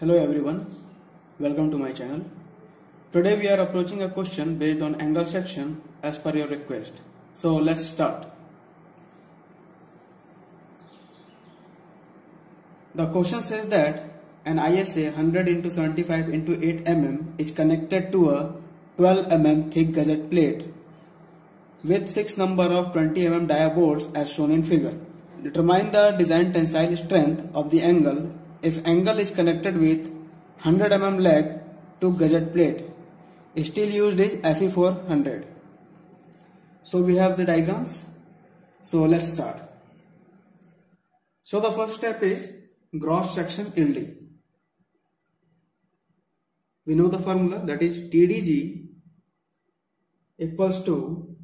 Hello everyone, welcome to my channel. Today we are approaching a question based on angle section as per your request. So let's start. The question says that an ISA 100 into 75 into 8 mm is connected to a 12 mm thick gusset plate with 6 number of 20 mm dia bolts as shown in figure. Determine the design tensile strength of the angle if angle is connected with 100 mm leg to gusset plate. Still used is Fe400. So we have the diagrams. So let's start. So the first step is gross section yielding. We know the formula, that is TDG equals to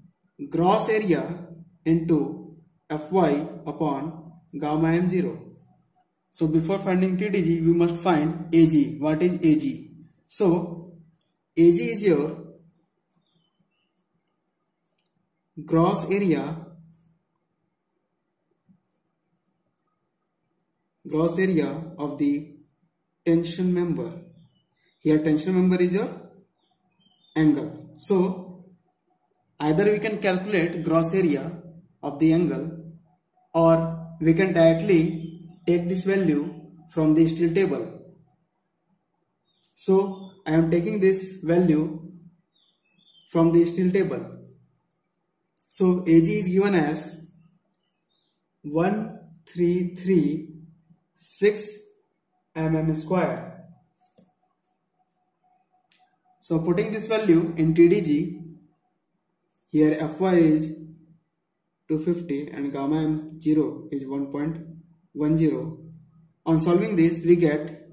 gross area into Fy upon gamma m0. So before finding TDG, we must find AG. What is AG? So AG is your gross area of the tension member. Here tension member is your angle. So either we can calculate gross area of the angle, or we can directly take this value from the steel table. So I am taking this value from the steel table. So AG is given as 1336 mm square. So putting this value in TDG, here Fy is 250 and gamma m0 is 1.10. On solving this, we get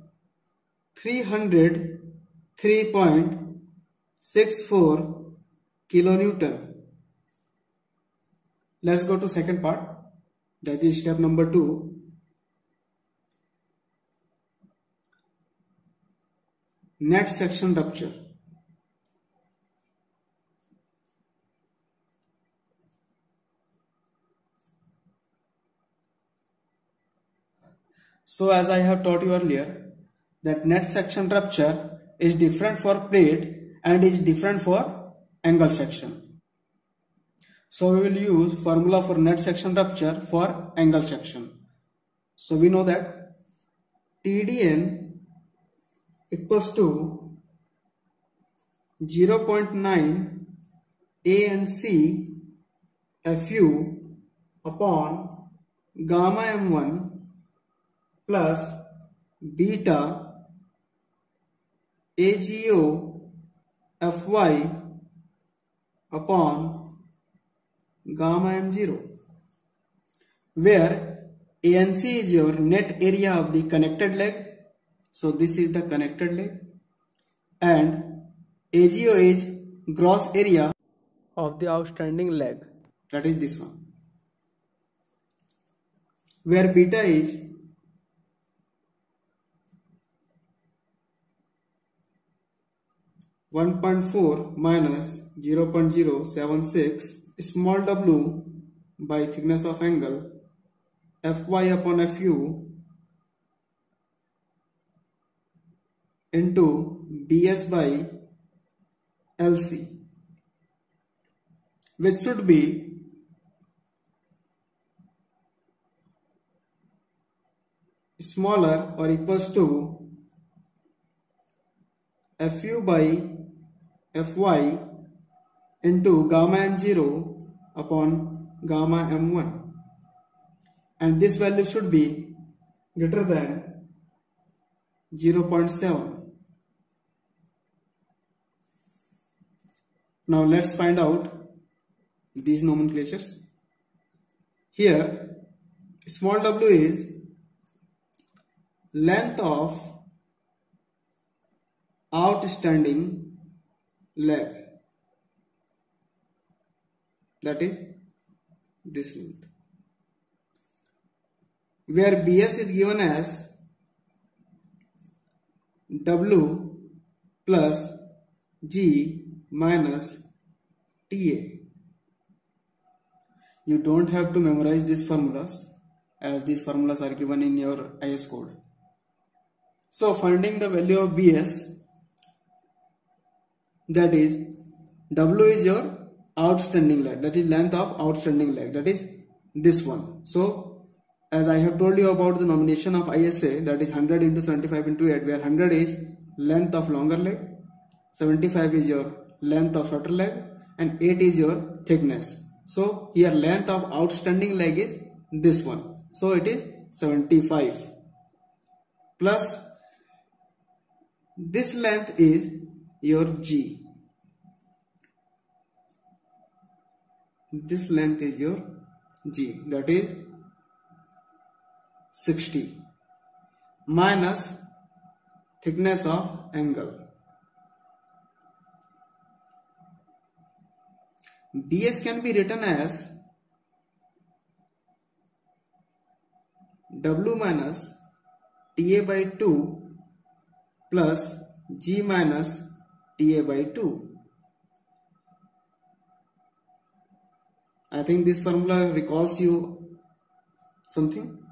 303.64 kilonewton. Let's go to second part, that is step number 2. Net section rupture. So as I have taught you earlier, that net section rupture is different for plate and is different for angle section. So we will use formula for net section rupture for angle section. So we know that TDN equals to 0.9 ANC Fu upon gamma m1 plus beta AGO Fy upon gamma m0, where ANC is your net area of the connected leg. So this is the connected leg, and AGO is gross area of the outstanding leg, that is this one, where beta is 1.4 minus 0.076 small w by thickness of angle Fy upon Fu into Bs by Lc, which should be smaller or equals to Fu by Fy into gamma m0 upon gamma m1, and this value should be greater than 0.7. Now let's find out these nomenclatures. Here small w is length of outstanding leg, that is this length, where Bs is given as W plus G minus TA. You don't have to memorize these formulas, as these formulas are given in your IS code. So finding the value of BS, that is W is your outstanding leg, that is length of outstanding leg, that is this one. So as I have told you about the nomination of ISA, that is 100 into 75 into 8, where 100 is length of longer leg, 75 is your length of shorter leg, and 8 is your thickness. So here length of outstanding leg is this one, so it is 75 plus this length is your G. This length is your G, that is 60 minus thickness of angle. BS can be written as W minus TA by 2 plus G minus TA by 2. I think this formula recalls you something.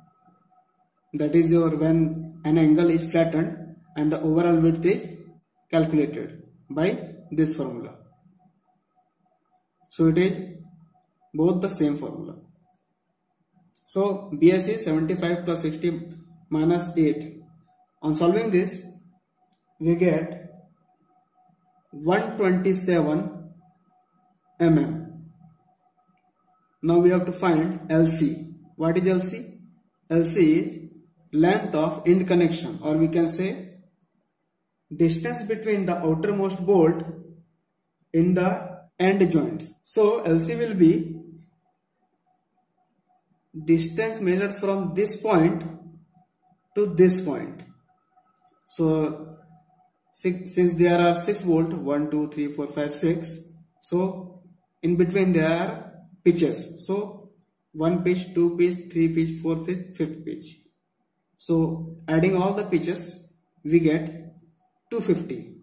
That is your when an angle is flattened and the overall width is calculated by this formula. So it is both the same formula. So BS is 75 plus 60 minus 8. On solving this, we get 127 mm. Now we have to find LC. What is LC? LC is length of end connection, or we can say distance between the outermost bolt in the end joints. So LC will be distance measured from this point to this point. So since there are 6 bolts, 1, 2, 3, 4, 5, 6. So in between there are pitches. So 1 pitch, 2 pitch, 3 pitch, 4 pitch, 5th pitch. So adding all the pitches, we get 250.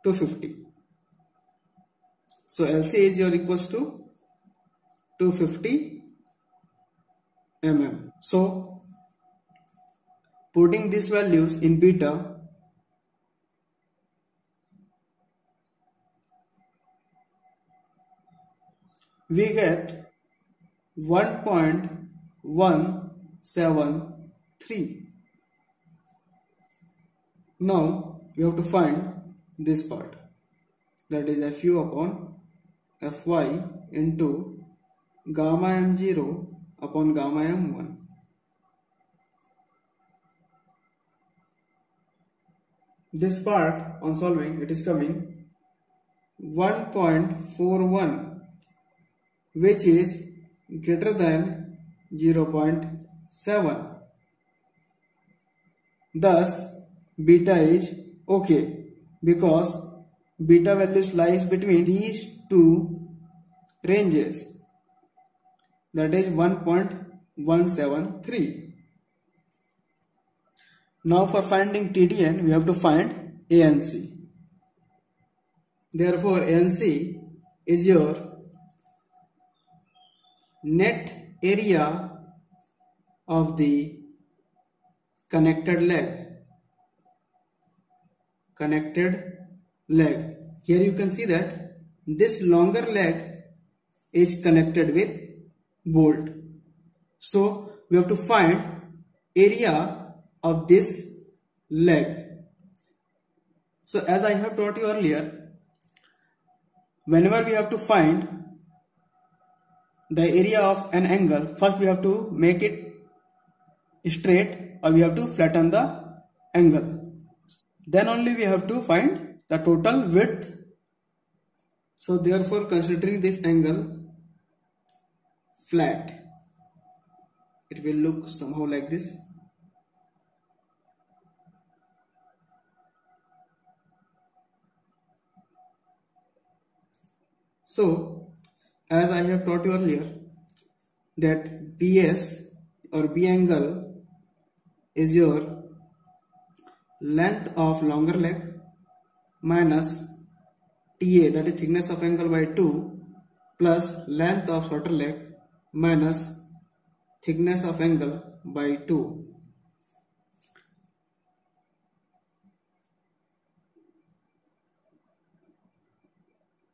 250. So LC is your equals to 250 mm. So putting these values in beta, we get 1.173. Now we have to find this part, that is Fu upon Fy into gamma m0 upon gamma m1. This part on solving, it is coming 1.41, which is greater than 0.7. Thus beta is okay, because beta values lies between these two ranges, that is 1.173. Now for finding TDN, we have to find ANC. Therefore ANC is your net area of the connected leg. Here you can see that this longer leg is connected with bolt. So we have to find area of this leg. So as I have taught you earlier, whenever we have to find the area of an angle, first we have to make it straight, or we have to flatten the angle. Then only we have to find the total width. So therefore, considering this angle flat, it will look somehow like this. So as I have taught you earlier, that BS or B angle is your length of longer leg minus TA, that is thickness of angle, by 2 plus length of shorter leg minus thickness of angle by 2.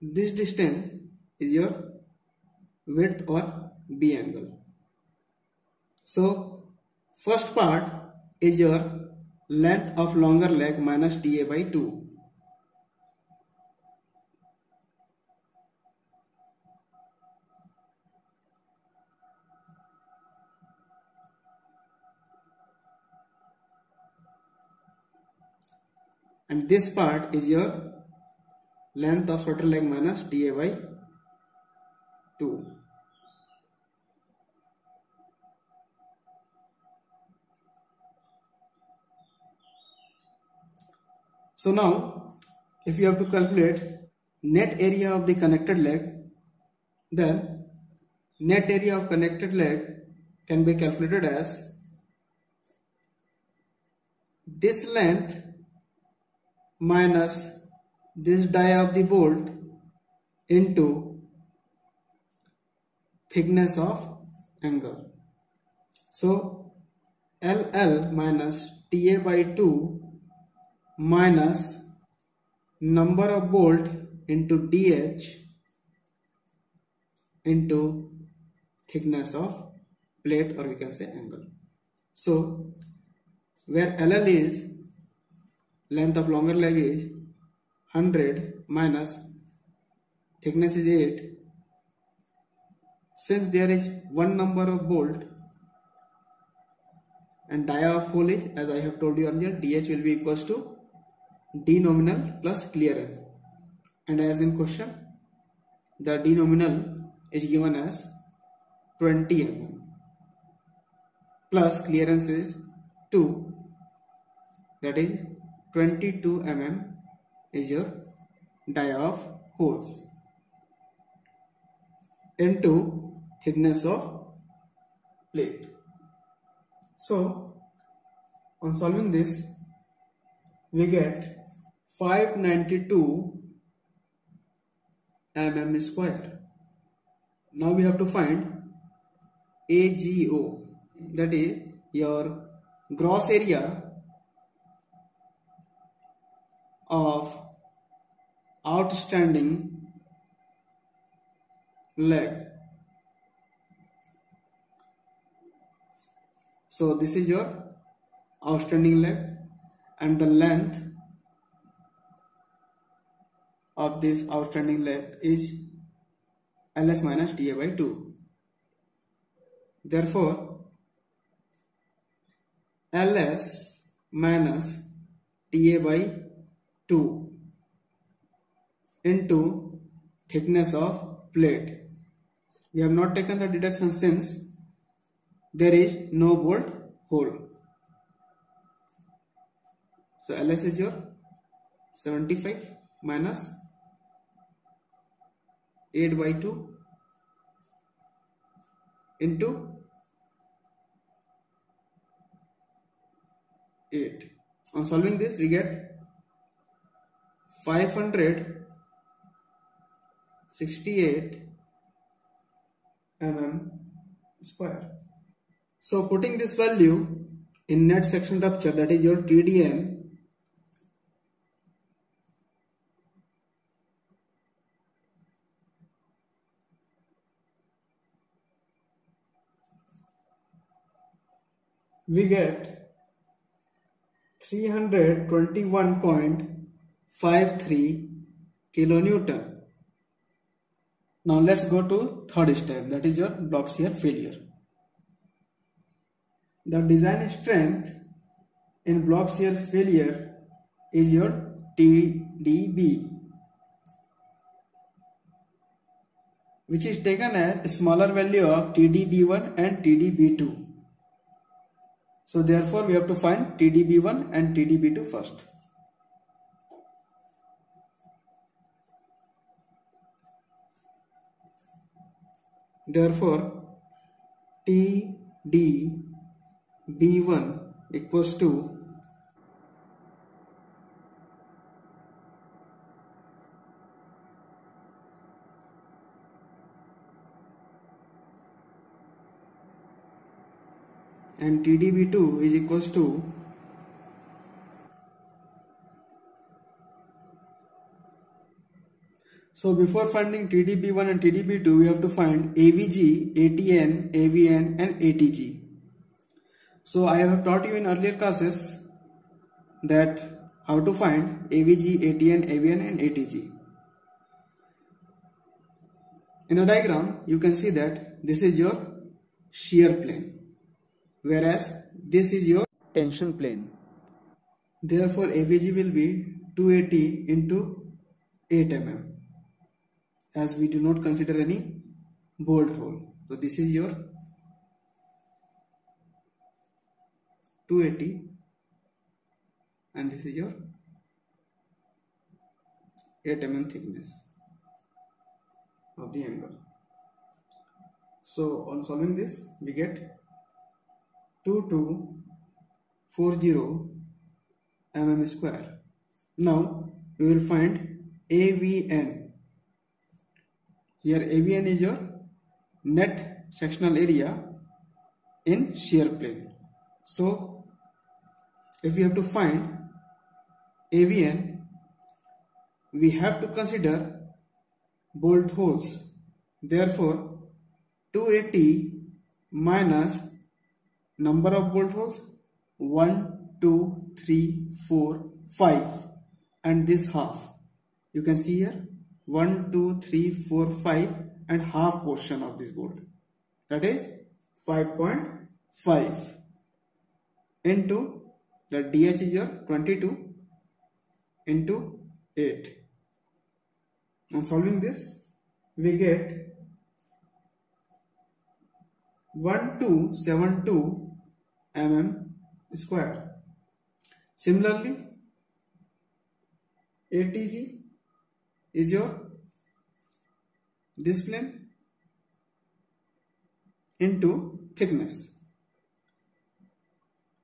this distance is your width or B angle. So first part is your length of longer leg minus TA by 2. And this part is your length of shorter leg minus TA by 2. So now if you have to calculate net area of the connected leg, then net area of connected leg can be calculated as this length minus this dia of the bolt into thickness of angle. So LL minus TA by 2 minus number of bolt into DH into thickness of plate, or we can say angle. So where LL is length of longer leg is 100 minus thickness is 8. Since there is one number of bolt and dia of hole is, as I have told you earlier, DH will be equals to D nominal plus clearance, and as in question the D nominal is given as 20 mm plus clearance is 2, that is 22 mm is your dia of holes into thickness of plate. So on solving this we get 592 mm square. Now we have to find AGO, that is your gross area of outstanding leg. So this is your outstanding leg, and the length of this outstanding leg is LS minus TA by 2. Therefore LS minus TA by 2 into thickness of plate. We have not taken the deduction since there is no bolt hole. So LS is your 75 minus 8 by 2 into 8. On solving this we get 568 mm square. So putting this value in net section rupture, that is your TDM, we get 321.53 kilonewton. Now let's go to third step, that is your block shear failure. The design strength in block shear failure is your TDB, which is taken as a smaller value of TDB1 and TDB2. So therefore we have to find TDB1 and TDB2 first. Therefore TDB1 equals to and TDB2 is equals to So before finding TDB1 and TDB2, we have to find AVG, ATN, AVN and ATG. So I have taught you in earlier classes that how to find AVG, ATN, AVN and ATG. In the diagram, you can see that this is your shear plane, whereas this is your tension plane. Therefore, AVG will be 280 into 8 mm, as we do not consider any bolt hole. So this is your 280 and this is your 8 mm thickness of the angle. So on solving this, we get 2240 mm square. Now we will find AVN. Here AVN is your net sectional area in shear plane. So if we have to find AVN, we have to consider bolt holes. Therefore 280 minus number of bolt holes 1, 2, 3, 4, 5 and this half. You can see here 1, 2, 3, 4, 5 and half portion of this bolt, that is 5.5 into the DH is your 22 into 8. On solving this, we get 1272 mm square. Similarly, ATG is your this plane into thickness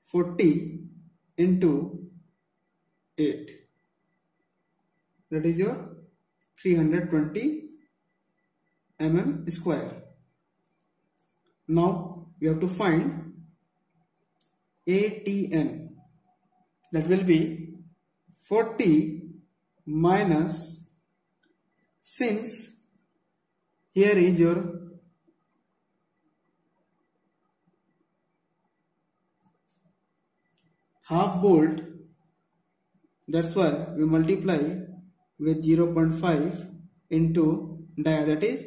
40 into 8, that is your 320 mm square. Now we have to find ATN, that will be 40 minus, since here is your half bolt, that's why we multiply with 0.5 into dia, that is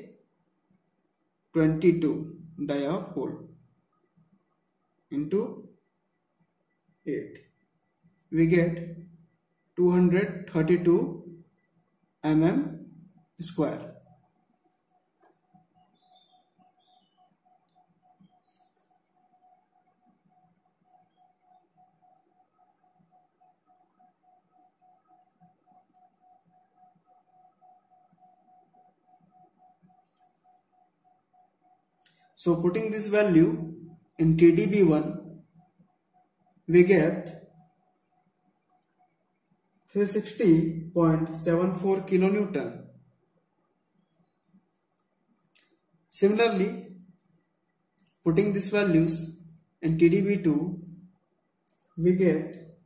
22 dia of hole into 8. We get 232 mm square. So putting this value in TDB1, we get 360.74 kilonewton. Similarly, putting these values in TDB2, we get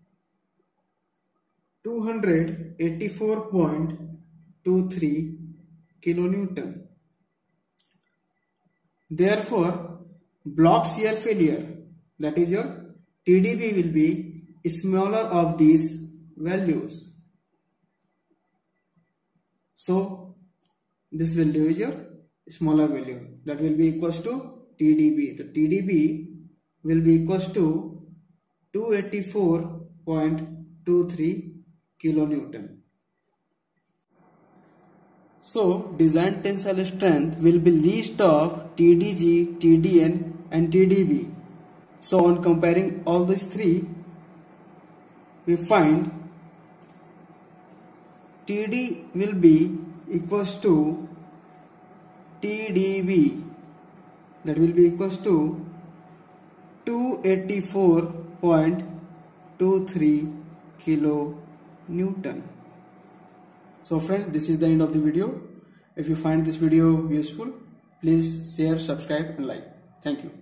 284.23 kilonewton. Therefore, block shear failure, that is your TDB, will be smaller of these values. So this value is your smaller value, that will be equals to TDB. The TDB will be equals to 284.23 kilonewton. So design tensile strength will be least of TDG, TDN and TDB. So on comparing all these three, we find TD will be equals to TDB, that will be equals to 284.23 kilonewton. So friends, this is the end of the video. If you find this video useful, please share, subscribe and like. Thank you.